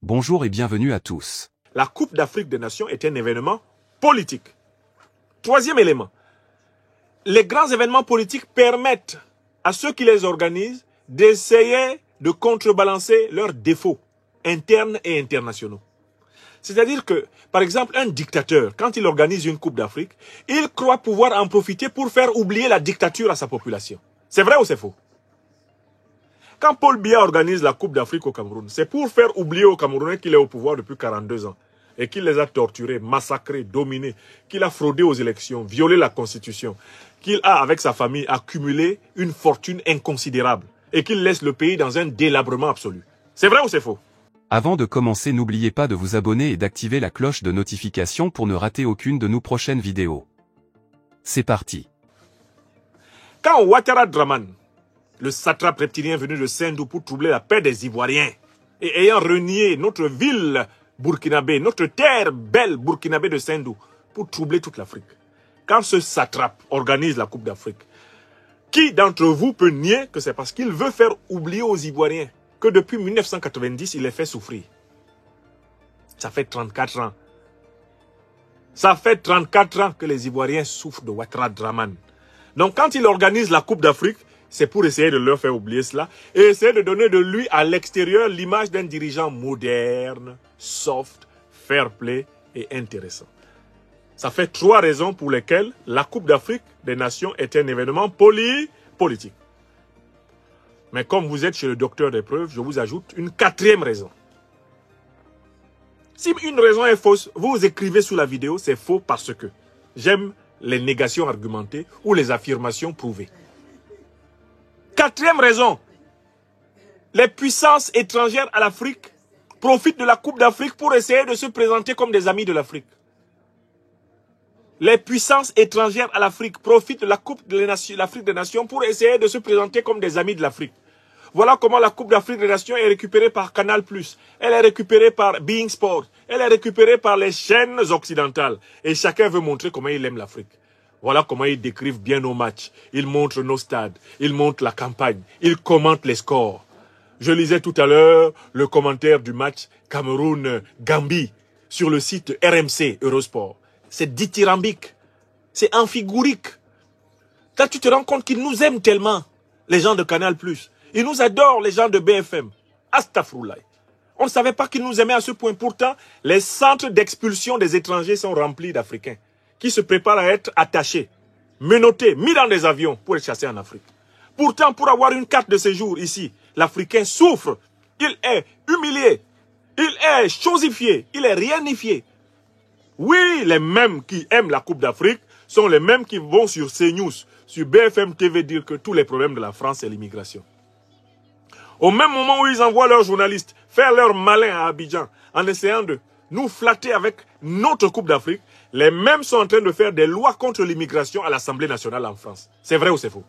Bonjour et bienvenue à tous. La Coupe d'Afrique des Nations est un événement politique. Troisième élément, les grands événements politiques permettent à ceux qui les organisent d'essayer de contrebalancer leurs défauts internes et internationaux. C'est-à-dire que, par exemple, un dictateur, quand il organise une Coupe d'Afrique, il croit pouvoir en profiter pour faire oublier la dictature à sa population. C'est vrai ou c'est faux? Quand Paul Biya organise la Coupe d'Afrique au Cameroun, c'est pour faire oublier aux Camerounais qu'il est au pouvoir depuis 42 ans et qu'il les a torturés, massacrés, dominés, qu'il a fraudé aux élections, violé la Constitution, qu'il a, avec sa famille, accumulé une fortune inconsidérable et qu'il laisse le pays dans un délabrement absolu. C'est vrai ou c'est faux? Avant de commencer, n'oubliez pas de vous abonner et d'activer la cloche de notification pour ne rater aucune de nos prochaines vidéos. C'est parti. Quand Ouattara Draman, le satrape reptilien venu de Sendou pour troubler la paix des Ivoiriens et ayant renié notre ville burkinabé, notre terre belle burkinabé de Sendou pour troubler toute l'Afrique. Quand ce satrape organise la Coupe d'Afrique, qui d'entre vous peut nier que c'est parce qu'il veut faire oublier aux Ivoiriens que depuis 1990, il les fait souffrir? Ça fait 34 ans. Ça fait 34 ans que les Ivoiriens souffrent de Ouattara Draman. Donc quand il organise la Coupe d'Afrique, c'est pour essayer de leur faire oublier cela et essayer de donner de lui à l'extérieur l'image d'un dirigeant moderne, soft, fair play et intéressant. Ça fait 3 raisons pour lesquelles la Coupe d'Afrique des Nations est un événement politique. Mais comme vous êtes chez le docteur des preuves, je vous ajoute une 4e raison. Si une raison est fausse, vous écrivez sous la vidéo, c'est faux parce que j'aime les négations argumentées ou les affirmations prouvées. 4e raison, les puissances étrangères à l'Afrique profitent de la Coupe d'Afrique pour essayer de se présenter comme des amis de l'Afrique. Les puissances étrangères à l'Afrique profitent de la Coupe de l'Afrique des Nations pour essayer de se présenter comme des amis de l'Afrique. Voilà comment la Coupe d'Afrique des Nations est récupérée par Canal+, elle est récupérée par Being Sport, elle est récupérée par les chaînes occidentales. Et chacun veut montrer comment il aime l'Afrique. Voilà comment ils décrivent bien nos matchs. Ils montrent nos stades, ils montrent la campagne, ils commentent les scores. Je lisais tout à l'heure le commentaire du match Cameroun-Gambie sur le site RMC Eurosport. C'est dithyrambique, c'est amphigourique. Là, tu te rends compte qu'ils nous aiment tellement, les gens de Canal+. Ils nous adorent, les gens de BFM. Astafroulaye. On ne savait pas qu'ils nous aimaient à ce point. Pourtant, les centres d'expulsion des étrangers sont remplis d'Africains qui se préparent à être attachés, menottés, mis dans des avions pour être chassés en Afrique. Pourtant, pour avoir une carte de séjour ici, l'Africain souffre. Il est humilié. Il est chosifié. Il est rienifié. Oui, les mêmes qui aiment la Coupe d'Afrique sont les mêmes qui vont sur CNews, sur BFM TV dire que tous les problèmes de la France, c'est l'immigration. Au même moment où ils envoient leurs journalistes faire leur malin à Abidjan en essayant de nous flatter avec notre Coupe d'Afrique, les mêmes sont en train de faire des lois contre l'immigration à l'Assemblée nationale en France. C'est vrai ou c'est faux?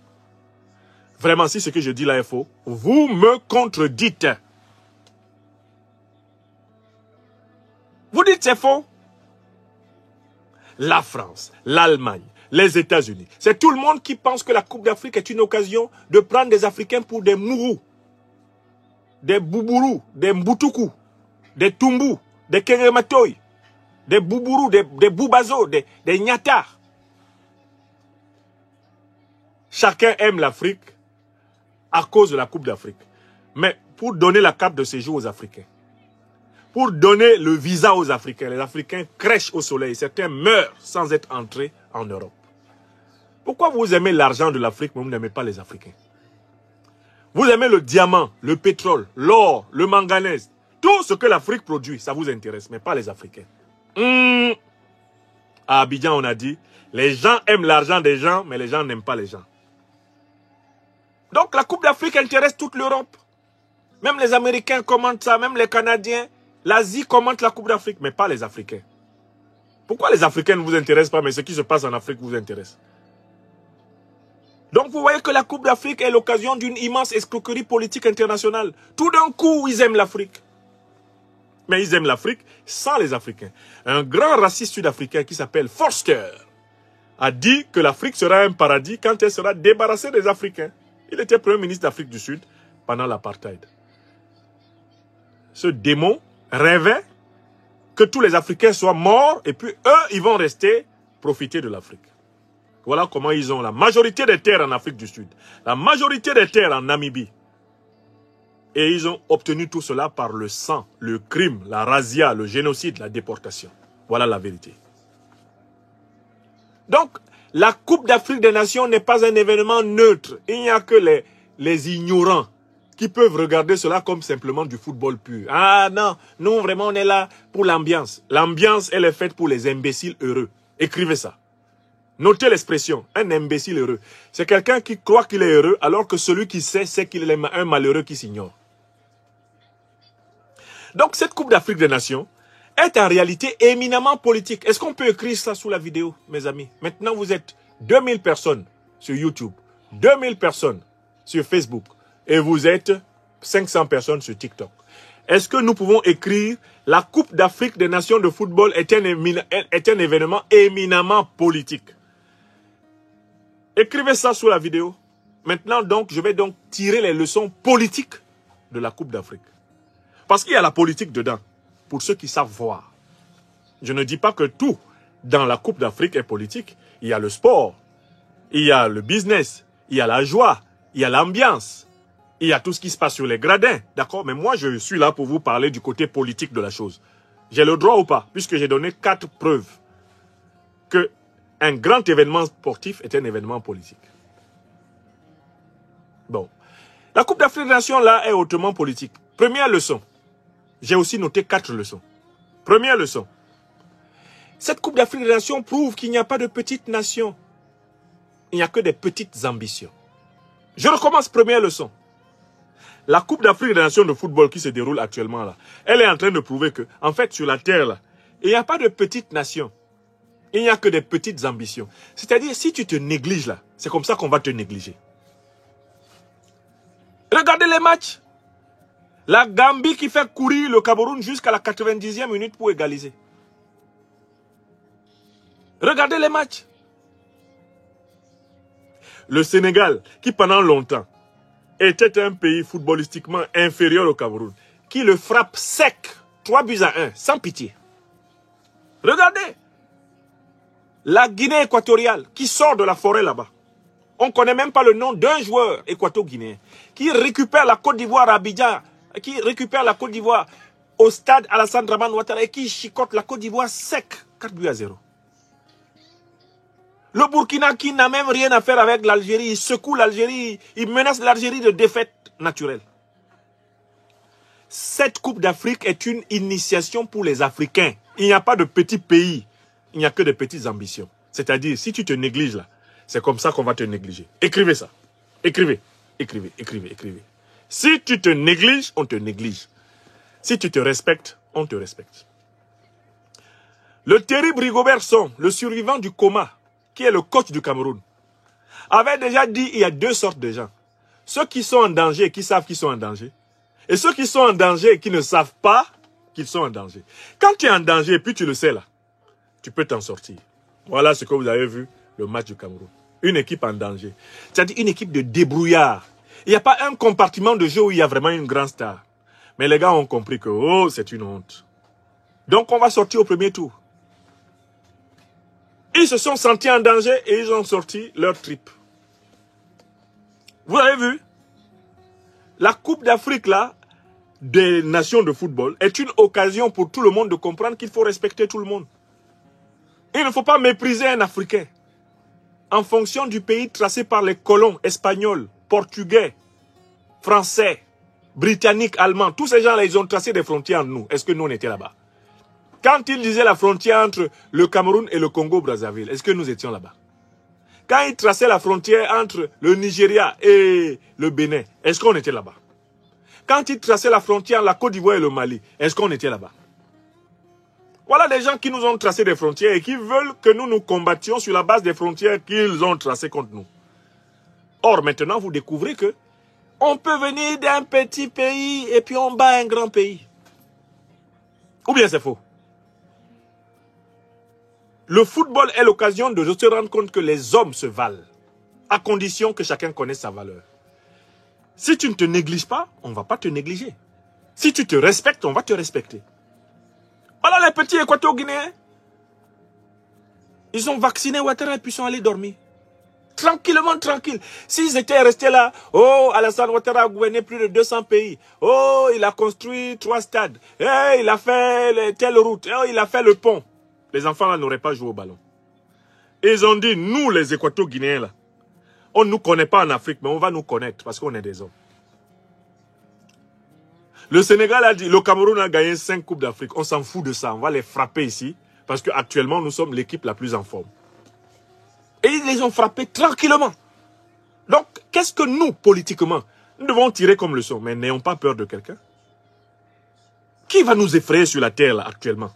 Vraiment, si ce que je dis là est faux, vous me contredites. Vous dites c'est faux? La France, l'Allemagne, les États-Unis, c'est tout le monde qui pense que la Coupe d'Afrique est une occasion de prendre des Africains pour des mourous, des boubourous, des mboutoukous, des tumbous, des kérématoï, des boubourous, des boubazos, des gnatards. Chacun aime l'Afrique à cause de la Coupe d'Afrique. Mais pour donner la carte de séjour aux Africains, pour donner le visa aux Africains, les Africains crèchent au soleil. Certains meurent sans être entrés en Europe. Pourquoi vous aimez l'argent de l'Afrique, mais vous n'aimez pas les Africains? Vous aimez le diamant, le pétrole, l'or, le manganèse. Tout ce que l'Afrique produit, ça vous intéresse, mais pas les Africains. À Abidjan, on a dit, les gens aiment l'argent des gens, mais les gens n'aiment pas les gens. Donc la Coupe d'Afrique intéresse toute l'Europe. Même les Américains commentent ça, même les Canadiens. L'Asie commente la Coupe d'Afrique, mais pas les Africains. Pourquoi les Africains ne vous intéressent pas, mais ce qui se passe en Afrique vous intéresse? Donc vous voyez que la Coupe d'Afrique est l'occasion d'une immense escroquerie politique internationale. Tout d'un coup, ils aiment l'Afrique. Mais ils aiment l'Afrique sans les Africains. Un grand raciste sud-africain qui s'appelle Forster a dit que l'Afrique sera un paradis quand elle sera débarrassée des Africains. Il était Premier ministre d'Afrique du Sud pendant l'apartheid. Ce démon rêvaient que tous les Africains soient morts et puis eux, ils vont rester profiter de l'Afrique. Voilà comment ils ont la majorité des terres en Afrique du Sud, la majorité des terres en Namibie. Et ils ont obtenu tout cela par le sang, le crime, la razzia, le génocide, la déportation. Voilà la vérité. Donc, la Coupe d'Afrique des Nations n'est pas un événement neutre. Il n'y a que les ignorants qui peuvent regarder cela comme simplement du football pur. Ah non, nous vraiment on est là pour l'ambiance. L'ambiance, elle est faite pour les imbéciles heureux. Écrivez ça. Notez l'expression, un imbécile heureux. C'est quelqu'un qui croit qu'il est heureux alors que celui qui sait, c'est qu'il est un malheureux qui s'ignore. Donc cette Coupe d'Afrique des Nations est en réalité éminemment politique. Est-ce qu'on peut écrire ça sous la vidéo, mes amis? Maintenant, vous êtes 2000 personnes sur YouTube, 2000 personnes sur Facebook et vous êtes 500 personnes sur TikTok. Est-ce que nous pouvons écrire la Coupe d'Afrique des Nations de football est un événement éminemment politique? Écrivez ça sous la vidéo. Maintenant, donc, je vais donc tirer les leçons politiques de la Coupe d'Afrique. Parce qu'il y a la politique dedans, pour ceux qui savent voir. Je ne dis pas que tout dans la Coupe d'Afrique est politique. Il y a le sport, il y a le business, il y a la joie, il y a l'ambiance, il y a tout ce qui se passe sur les gradins. D'accord? Mais moi, je suis là pour vous parler du côté politique de la chose. J'ai le droit ou pas? Puisque j'ai donné 4 preuves que un grand événement sportif est un événement politique. Bon. La Coupe d'Afrique des Nations, là, est hautement politique. Première leçon. J'ai aussi noté 4 leçons. Première leçon. Cette Coupe d'Afrique des Nations prouve qu'il n'y a pas de petites nations. Il n'y a que des petites ambitions. Je recommence, première leçon. La Coupe d'Afrique des Nations de football qui se déroule actuellement là, elle est en train de prouver que, en fait, sur la terre là, il n'y a pas de petites nations. Il n'y a que des petites ambitions. C'est-à-dire, si tu te négliges là, c'est comme ça qu'on va te négliger. Regardez les matchs. La Gambie qui fait courir le Cameroun jusqu'à la 90e minute pour égaliser. Regardez les matchs. Le Sénégal, qui pendant longtemps était un pays footballistiquement inférieur au Cameroun, qui le frappe sec, 3-1, sans pitié. Regardez. La Guinée équatoriale, qui sort de la forêt là-bas. On ne connaît même pas le nom d'un joueur équato-guinéen, qui récupère la Côte d'Ivoire à Abidjan, qui récupère la Côte d'Ivoire au stade Alassane Dramane Ouattara et qui chicote la Côte d'Ivoire sec, 4-0. Le Burkina qui n'a même rien à faire avec l'Algérie, il secoue l'Algérie, il menace l'Algérie de défaite naturelle. Cette Coupe d'Afrique est une initiation pour les Africains. Il n'y a pas de petits pays, il n'y a que de petites ambitions. C'est-à-dire, si tu te négliges là, c'est comme ça qu'on va te négliger. Écrivez ça. Écrivez, écrivez, écrivez, écrivez. Si tu te négliges, on te néglige. Si tu te respectes, on te respecte. Le terrible Rigobert Song, le survivant du coma, qui est le coach du Cameroun, avait déjà dit il y a 2 sortes de gens. Ceux qui sont en danger et qui savent qu'ils sont en danger. Et ceux qui sont en danger et qui ne savent pas qu'ils sont en danger. Quand tu es en danger et puis tu le sais là, tu peux t'en sortir. Voilà ce que vous avez vu, le match du Cameroun. Une équipe en danger. C'est-à-dire une équipe de débrouillards. Il n'y a pas un compartiment de jeu où il y a vraiment une grande star. Mais les gars ont compris que, oh, c'est une honte. Donc on va sortir au premier tour. Ils se sont sentis en danger et ils ont sorti leur trip. Vous avez vu? La Coupe d'Afrique là, des nations de football, est une occasion pour tout le monde de comprendre qu'il faut respecter tout le monde. Il ne faut pas mépriser un Africain en fonction du pays tracé par les colons espagnols, portugais, français, britanniques, allemands. Tous ces gens-là, ils ont tracé des frontières entre nous. Est-ce que nous, on était là-bas? Quand ils disaient la frontière entre le Cameroun et le Congo-Brazzaville, est-ce que nous étions là-bas? Quand ils traçaient la frontière entre le Nigeria et le Bénin, est-ce qu'on était là-bas? Quand ils traçaient la frontière entre la Côte d'Ivoire et le Mali, est-ce qu'on était là-bas? Voilà des gens qui nous ont tracé des frontières et qui veulent que nous nous combattions sur la base des frontières qu'ils ont tracées contre nous. Or, maintenant, vous découvrez que on peut venir d'un petit pays et puis on bat un grand pays. Ou bien c'est faux? Le football est l'occasion de se rendre compte que les hommes se valent, à condition que chacun connaisse sa valeur. Si tu ne te négliges pas, on ne va pas te négliger. Si tu te respectes, on va te respecter. les petits équato-guinéens, ils ont vacciné Ouattara et puis ils sont allés dormir. Tranquillement, tranquille. S'ils étaient restés là, oh, Alassane Ouattara a gouverné plus de 200 pays. Oh, il a construit 3 stades. Eh, il a fait telle route. Oh, il a fait le pont. Les enfants là n'auraient pas joué au ballon. Et ils ont dit, nous les équato-guinéens là, on ne nous connaît pas en Afrique, mais on va nous connaître parce qu'on est des hommes. Le Sénégal a dit, le Cameroun a gagné 5 Coupes d'Afrique. On s'en fout de ça. On va les frapper ici parce qu'actuellement, nous sommes l'équipe la plus en forme. Et ils les ont frappés tranquillement. Donc, qu'est-ce que nous, politiquement, nous devons tirer comme leçon? Mais n'ayons pas peur de quelqu'un. Qui va nous effrayer sur la terre, là, actuellement?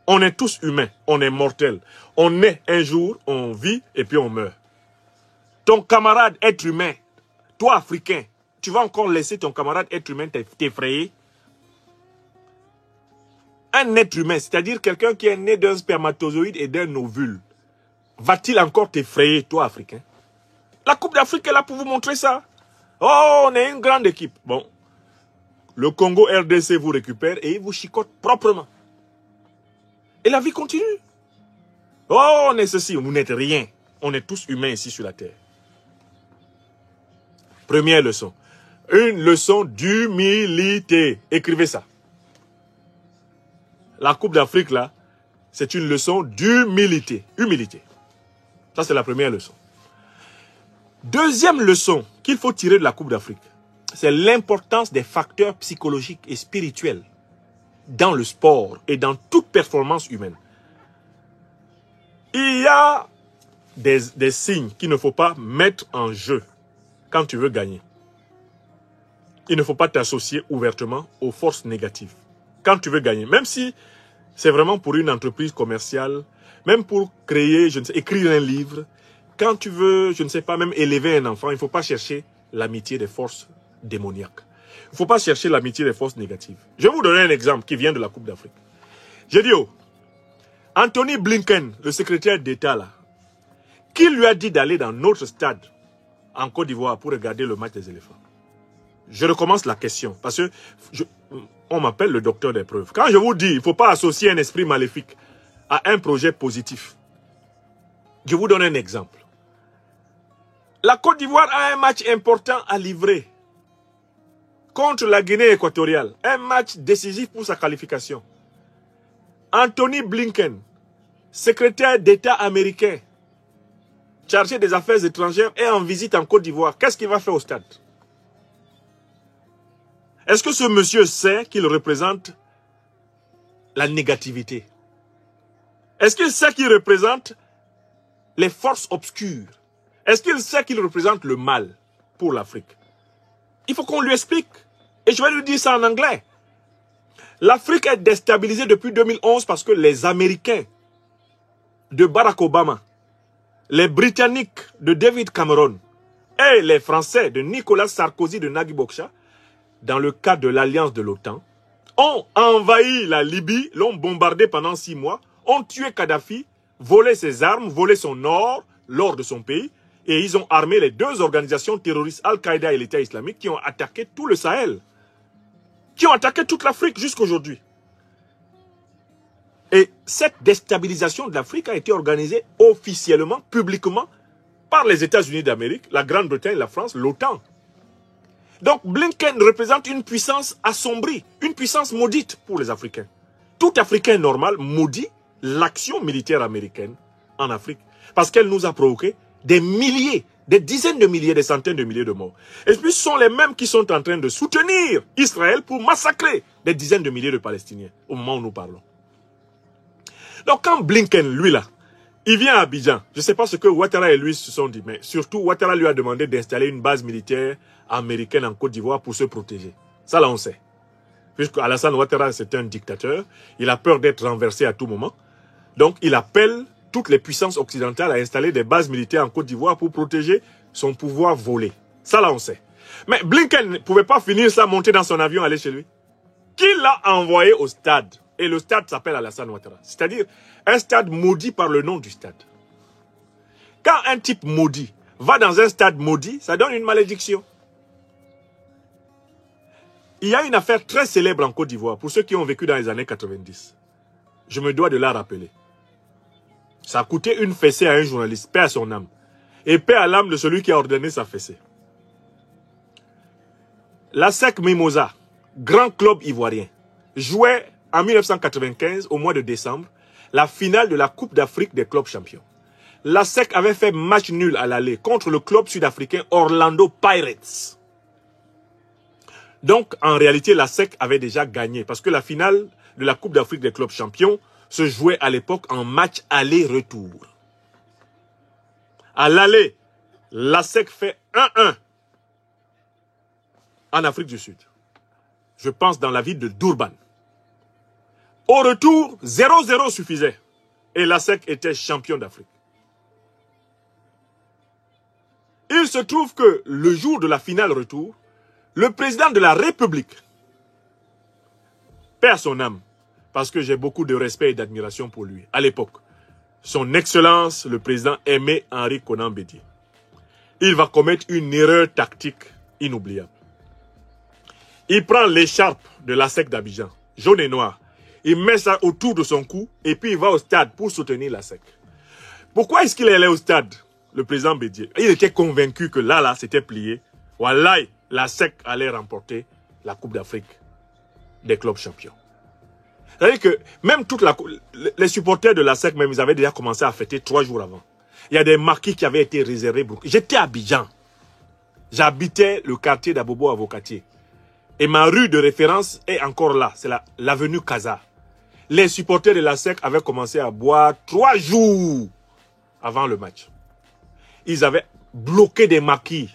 On est tous humains, on est mortels. On naît un jour, on vit et puis on meurt. Ton camarade être humain, toi, Africain, tu vas encore laisser ton camarade être humain t'effrayer? Un être humain, c'est-à-dire quelqu'un qui est né d'un spermatozoïde et d'un ovule, va-t-il encore t'effrayer, toi, Africain? La Coupe d'Afrique est là pour vous montrer ça. Oh, on est une grande équipe. Bon, le Congo RDC vous récupère et il vous chicote proprement. Et la vie continue. Oh, on est ceci, vous n'êtes rien. On est tous humains ici sur la terre. Première leçon. Une leçon d'humilité. Écrivez ça. La Coupe d'Afrique, là, c'est une leçon d'humilité. Humilité. Ça, c'est la première leçon. Deuxième leçon qu'il faut tirer de la Coupe d'Afrique, c'est l'importance des facteurs psychologiques et spirituels dans le sport et dans toute performance humaine. Il y a des signes qu'il ne faut pas mettre en jeu quand tu veux gagner. Il ne faut pas t'associer ouvertement aux forces négatives. Quand tu veux gagner, même si c'est vraiment pour une entreprise commerciale, même pour créer, je ne sais, écrire un livre, quand tu veux, je ne sais pas, même élever un enfant, il ne faut pas chercher l'amitié des forces démoniaques. Il ne faut pas chercher l'amitié des forces négatives. Je vais vous donner un exemple qui vient de la Coupe d'Afrique. J'ai dit, oh, Anthony Blinken, le secrétaire d'État là, qui lui a dit d'aller dans notre stade en Côte d'Ivoire pour regarder le match des éléphants? Je recommence la question parce que on m'appelle le docteur des preuves. Quand je vous dis, il ne faut pas associer un esprit maléfique à un projet positif. Je vous donne un exemple. La Côte d'Ivoire a un match important à livrer contre la Guinée équatoriale. Un match décisif pour sa qualification. Anthony Blinken, secrétaire d'État américain, chargé des affaires étrangères, est en visite en Côte d'Ivoire. Qu'est-ce qu'il va faire au stade? Est-ce que ce monsieur sait qu'il représente la négativité? Est-ce qu'il sait qu'il représente les forces obscures? Est-ce qu'il sait qu'il représente le mal pour l'Afrique? Il faut qu'on lui explique. Et je vais lui dire ça en anglais. L'Afrique est déstabilisée depuis 2011 parce que les Américains de Barack Obama, les Britanniques de David Cameron et les Français de Nicolas Sarkozy de Nagui Bokcha, dans le cadre de l'alliance de l'OTAN, ont envahi la Libye, l'ont bombardé pendant 6 mois, ont tué Kadhafi, volé ses armes, volé son or, l'or de son pays, et ils ont armé les 2 organisations terroristes, Al-Qaïda et l'État islamique, qui ont attaqué tout le Sahel, qui ont attaqué toute l'Afrique jusqu'aujourd'hui. Et cette déstabilisation de l'Afrique a été organisée officiellement, publiquement, par les États-Unis d'Amérique, la Grande-Bretagne, la France, l'OTAN. Donc Blinken représente une puissance assombrie, une puissance maudite pour les Africains. Tout Africain normal maudit l'action militaire américaine en Afrique, parce qu'elle nous a provoqué des milliers, des dizaines de milliers, des centaines de milliers de morts. Et puis ce sont les mêmes qui sont en train de soutenir Israël pour massacrer des dizaines de milliers de Palestiniens au moment où nous parlons. Donc quand Blinken, lui là, il vient à Abidjan, je ne sais pas ce que Ouattara et lui se sont dit, mais surtout Ouattara lui a demandé d'installer une base militaire américaine en Côte d'Ivoire pour se protéger. Ça là on sait. Puisque Alassane Ouattara c'est un dictateur, il a peur d'être renversé à tout moment. Donc il appelle toutes les puissances occidentales à installer des bases militaires en Côte d'Ivoire pour protéger son pouvoir volé. Ça là on sait. Mais Blinken ne pouvait pas finir ça, monter dans son avion, aller chez lui. Qui l'a envoyé au stade? Et le stade s'appelle Alassane Ouattara. C'est-à-dire un stade maudit par le nom du stade. Quand un type maudit va dans un stade maudit, ça donne une malédiction. Il y a une affaire très célèbre en Côte d'Ivoire, pour ceux qui ont vécu dans les années 90. Je me dois de la rappeler. Ça a coûté une fessée à un journaliste, paix à son âme. Et paix à l'âme de celui qui a ordonné sa fessée. La SEC Mimosa, grand club ivoirien, jouait en 1995, au mois de décembre, la finale de la Coupe d'Afrique des clubs champions. La SEC avait fait match nul à l'aller contre le club sud-africain Orlando Pirates. Donc, en réalité, la SEC avait déjà gagné parce que la finale de la Coupe d'Afrique des clubs champions se jouait à l'époque en match aller-retour. À l'aller, la SEC fait 1-1 en Afrique du Sud. Je pense dans la ville de Durban. Au retour, 0-0 suffisait. Et la SEC était champion d'Afrique. Il se trouve que le jour de la finale retour, le président de la République perd son âme, parce que j'ai beaucoup de respect et d'admiration pour lui, à l'époque. Son Excellence, le président Aimé Henri Konan Bédié. Il va commettre une erreur tactique inoubliable. Il prend l'écharpe de la SEC d'Abidjan, jaune et noir. Il met ça autour de son cou et puis il va au stade pour soutenir la SEC. Pourquoi est-ce qu'il est allé au stade, le président Bédié? Il était convaincu que là, c'était plié. Voilà, la SEC allait remporter la Coupe d'Afrique des clubs champions. C'est-à-dire que même les supporters de la SEC, même, ils avaient déjà commencé à fêter 3 jours avant. Il y a des marquis qui avaient été réservés. J'étais à Abidjan. J'habitais le quartier d'Abobo Avocatier. Et ma rue de référence est encore là. C'est l'avenue Kaza. Les supporters de la SEC avaient commencé à boire 3 jours avant le match. Ils avaient bloqué des marquis.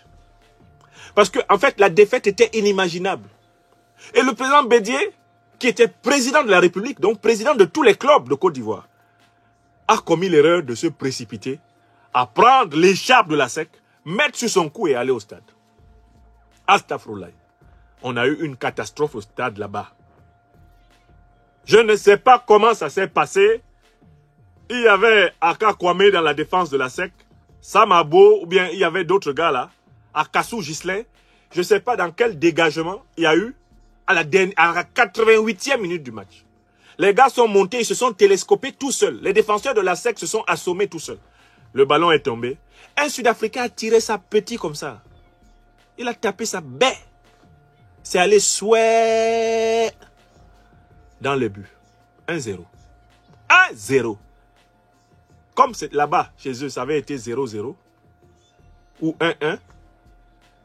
Parce que, en fait, la défaite était inimaginable. Et le président Bédié, qui était président de la République, donc président de tous les clubs de Côte d'Ivoire, a commis l'erreur de se précipiter à prendre l'écharpe de la SEC, mettre sur son cou et aller au stade. Astaghfirullah. On a eu une catastrophe au stade là-bas. Je ne sais pas comment ça s'est passé. Il y avait Aka Kwame dans la défense de la SEC, Samabo, ou bien il y avait d'autres gars là, Akassou Gislain. Je ne sais pas dans quel dégagement il y a eu à la 88e minute du match. Les gars sont montés, ils se sont télescopés tout seuls. Les défenseurs de la SEC se sont assommés tout seuls. Le ballon est tombé. Un Sud-Africain a tiré sa petite comme ça. Il a tapé sa baie. C'est allé souhait dans le but. 1-0. 1-0. Comme là-bas, chez eux, ça avait été 0-0 ou 1-1.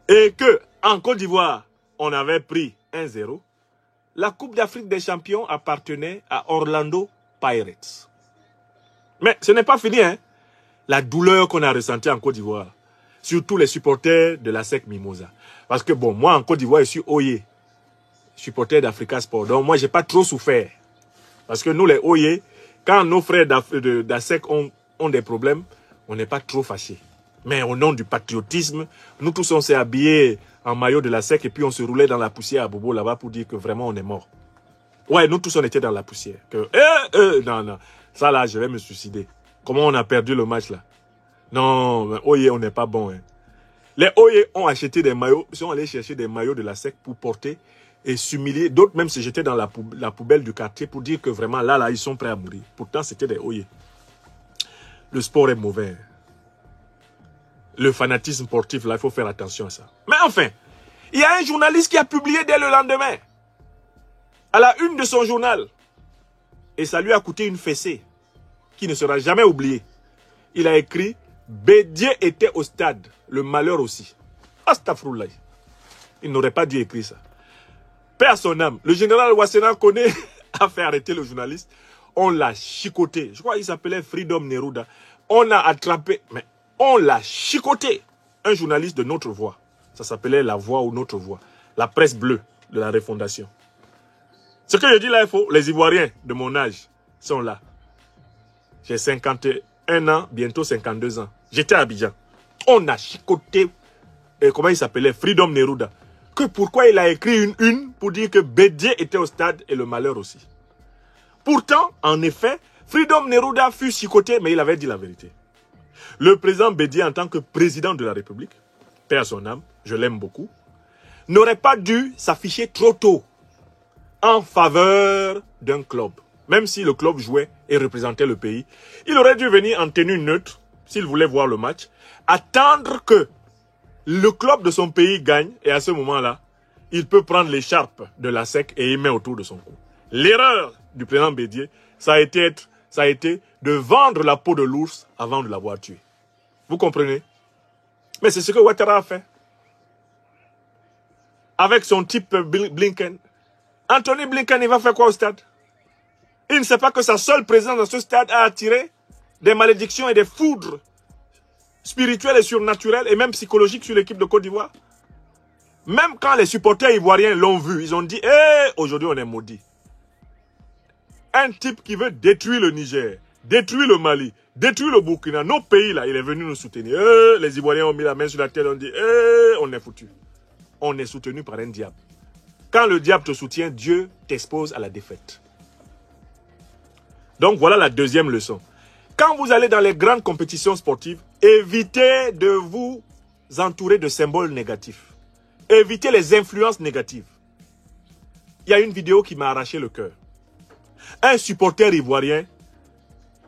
Et que en Côte d'Ivoire, on avait pris 1-0. La Coupe d'Afrique des Champions appartenait à Orlando Pirates. Mais ce n'est pas fini, hein. La douleur qu'on a ressentie en Côte d'Ivoire. Surtout les supporters de la SEC Mimosa. Parce que bon, moi en Côte d'Ivoire, je suis Oye, supporter d'Africa Sport. Donc moi, je n'ai pas trop souffert. Parce que nous les Oye, quand nos frères d'ASEC ont des problèmes, on n'est pas trop fâchés. Mais au nom du patriotisme, nous tous on s'est habillés en maillot de la SEC et puis on se roulait dans la poussière à Bobo là-bas pour dire que vraiment on est mort. Ouais, nous tous on était dans la poussière. Non, ça là, je vais me suicider. Comment on a perdu le match là? Non, Oye, on n'est pas bon. Hein. Les Oye ont acheté des maillots, ils sont allés chercher des maillots de la SEC pour porter et s'humilier. D'autres même se jetaient dans la poubelle du quartier pour dire que vraiment là, ils sont prêts à mourir. Pourtant, c'était des Oye. Le sport est mauvais. Le fanatisme sportif, là, il faut faire attention à ça. Mais enfin, il y a un journaliste qui a publié dès le lendemain, à la une de son journal, et ça lui a coûté une fessée, qui ne sera jamais oubliée. Il a écrit « Bédié était au stade, le malheur aussi ». Astaghfirullah. Il n'aurait pas dû écrire ça. Paix à son âme. Le général Ouassena Koné a fait arrêter le journaliste. On l'a chicoté. Je crois qu'il s'appelait Freedom Neruda. On a attrapé, mais on l'a chicoté. Un journaliste de Notre Voix. Ça s'appelait La Voix ou Notre Voix. La presse bleue de la Refondation. Ce que je dis là, il faut. Les Ivoiriens de mon âge sont là. J'ai 51 ans, bientôt 52 ans. J'étais à Abidjan. On a chicoté, comment il s'appelait, Freedom Neruda. Que pourquoi il a écrit une pour dire que Bédié était au stade et le malheur aussi. Pourtant, en effet, Freedom Neruda fut chicoté, mais il avait dit la vérité. Le président Bédié, en tant que président de la République, paix à son âme, je l'aime beaucoup, n'aurait pas dû s'afficher trop tôt en faveur d'un club. même si le club jouait et représentait le pays. Il aurait dû venir en tenue neutre, s'il voulait voir le match, attendre que le club de son pays gagne, et à ce moment-là, il peut prendre l'écharpe de la SEC et y met autour de son cou. L'erreur du président Bédié, ça a été de vendre la peau de l'ours avant de l'avoir tué. Vous comprenez? Mais c'est ce que Ouattara a fait. Avec son type Blinken. Anthony Blinken, il va faire quoi au stade? Il ne sait pas que sa seule présence dans ce stade a attiré des malédictions et des foudres spirituelles et surnaturelles et même psychologiques sur l'équipe de Côte d'Ivoire. Même quand les supporters ivoiriens l'ont vu, ils ont dit « aujourd'hui on est maudit ». Un type qui veut détruire le Niger, détruire le Mali, détruire le Burkina, nos pays là, il est venu nous soutenir. Les Ivoiriens ont mis la main sur la tête, on dit on est foutu. On est soutenu par un diable. Quand le diable te soutient, Dieu t'expose à la défaite. Donc voilà la deuxième leçon. Quand vous allez dans les grandes compétitions sportives, évitez de vous entourer de symboles négatifs. Évitez les influences négatives. Il y a une vidéo qui m'a arraché le cœur. Un supporter ivoirien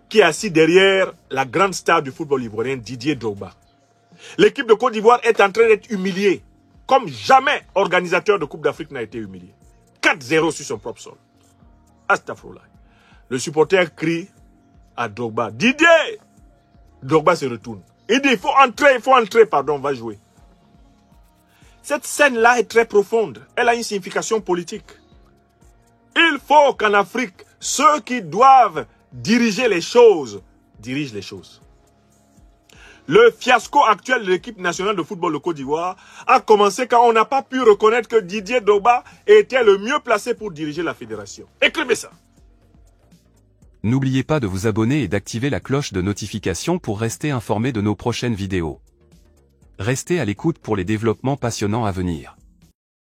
qui est assis derrière la grande star du football ivoirien, Didier Drogba. L'équipe de Côte d'Ivoire est en train d'être humiliée, comme jamais organisateur de Coupe d'Afrique n'a été humilié. 4-0 sur son propre sol. Astaghfirullah. Le supporter crie à Drogba, Didier! Drogba se retourne. Il dit, il faut entrer, pardon, on va jouer. Cette scène-là est très profonde. Elle a une signification politique. Il faut qu'en Afrique, ceux qui doivent diriger les choses, dirigent les choses. Le fiasco actuel de l'équipe nationale de football de Côte d'Ivoire a commencé quand on n'a pas pu reconnaître que Didier Drogba était le mieux placé pour diriger la fédération. Écrivez ça. N'oubliez pas de vous abonner et d'activer la cloche de notification pour rester informé de nos prochaines vidéos. Restez à l'écoute pour les développements passionnants à venir.